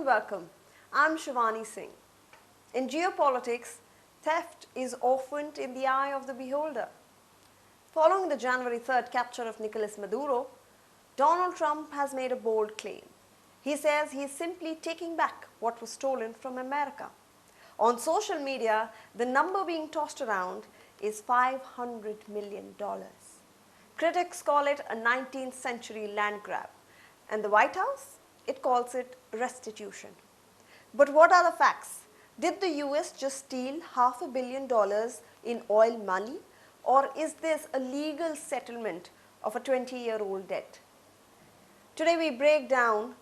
welcome. I'm Shivani Singh. In geopolitics, theft is often in the eye of the beholder. Following the January 3rd capture of Nicolas Maduro, Donald Trump has made a bold claim. He says he is simply taking back what was stolen from America. On social media, the number being tossed around is $500 million. Critics call it a 19th century land grab, and the White House, it calls it restitution. But what are the facts? Did the US just steal $500 million in oil money, or is this a legal settlement of a 20-year-old debt? Today we break down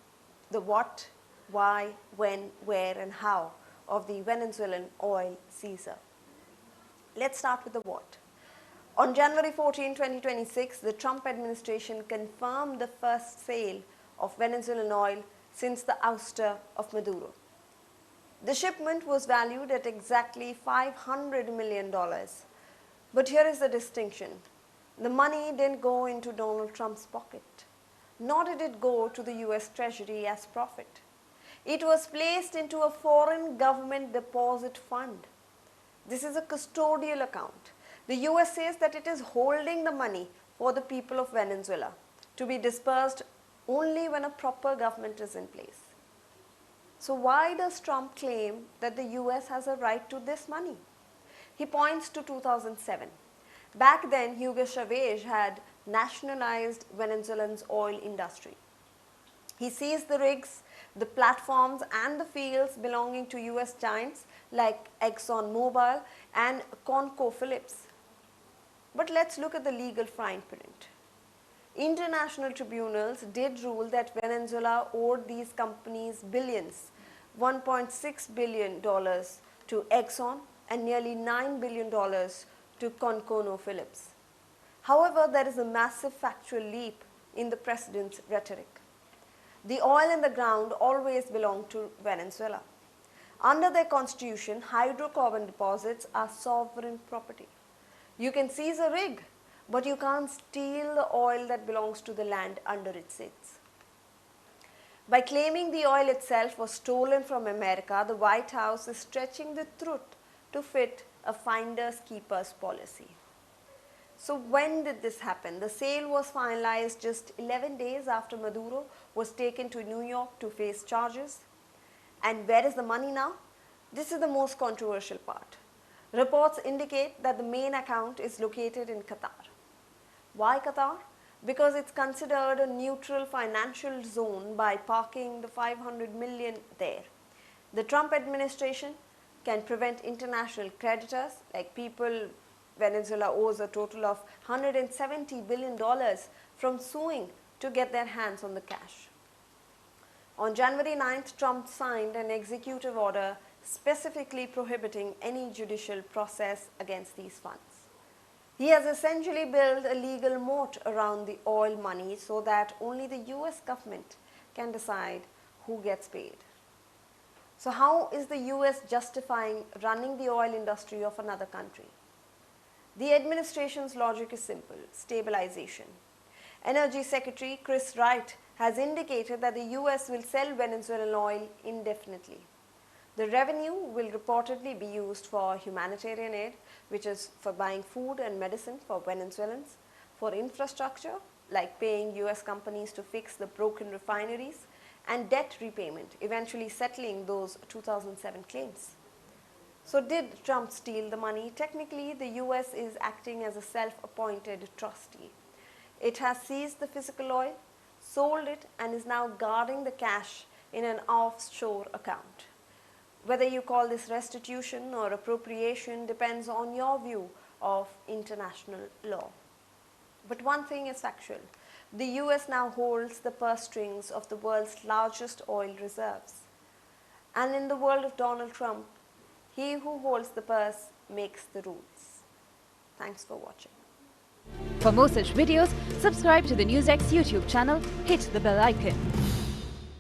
the what, why, when, where and how of the Venezuelan oil seizure. Let's start with the what. On January 14, 2026, the Trump administration confirmed the first sale of Venezuelan oil since the ouster of Maduro. The shipment was valued at exactly $500 million. But here is the distinction. The money didn't go into Donald Trump's pocket, nor did it go to the US Treasury as profit. It was placed into a foreign government deposit fund. This is a custodial account. The US says that it is holding the money for the people of Venezuela to be dispersed only when a proper government is in place. So why does Trump claim that the US has a right to this money? He points to 2007. Back then, Hugo Chavez had nationalized Venezuela's oil industry. He seized the rigs, the platforms and the fields belonging to US giants like ExxonMobil and ConocoPhillips. But let's look at the legal fine print. International tribunals did rule that Venezuela owed these companies billions, $1.6 billion to Exxon and nearly $9 billion to ConocoPhillips. However, there is a massive factual leap in the president's rhetoric. The oil in the ground always belonged to Venezuela. Under their constitution, hydrocarbon deposits are sovereign property. You can seize a rig, but you can't steal the oil that belongs to the land under it sits. By claiming the oil itself was stolen from America, the White House is stretching the truth to fit a finders keepers policy. So when did this happen? The sale was finalized just 11 days after Maduro was taken to New York to face charges. And where is the money now? This is the most controversial part. Reports indicate that the main account is located in Qatar. Why Qatar? Because it's considered a neutral financial zone by parking the $500 million there. The Trump administration can prevent international creditors, like people Venezuela owes a total of $170 billion, from suing to get their hands on the cash. On January 9th, Trump signed an executive order specifically prohibiting any judicial process against these funds. He has essentially built a legal moat around the oil money so that only the US government can decide who gets paid. So how is the US justifying running the oil industry of another country? The administration's logic is simple: stabilization. Energy Secretary Chris Wright has indicated that the US will sell Venezuelan oil indefinitely. The revenue will reportedly be used for humanitarian aid, which is for buying food and medicine for Venezuelans, for infrastructure, like paying US companies to fix the broken refineries, and debt repayment, eventually settling those 2007 claims. So did Trump steal the money? Technically, the US is acting as a self-appointed trustee. It has seized the physical oil, sold it, and is now guarding the cash in an offshore account. Whether you call this restitution or appropriation depends on your view of international law. But one thing is factual. The US now holds the purse strings of the world's largest oil reserves. And in the world of Donald Trump, he who holds the purse makes the rules. Thanks for watching. For more such videos, subscribe to the NewsX YouTube channel, hit the bell icon.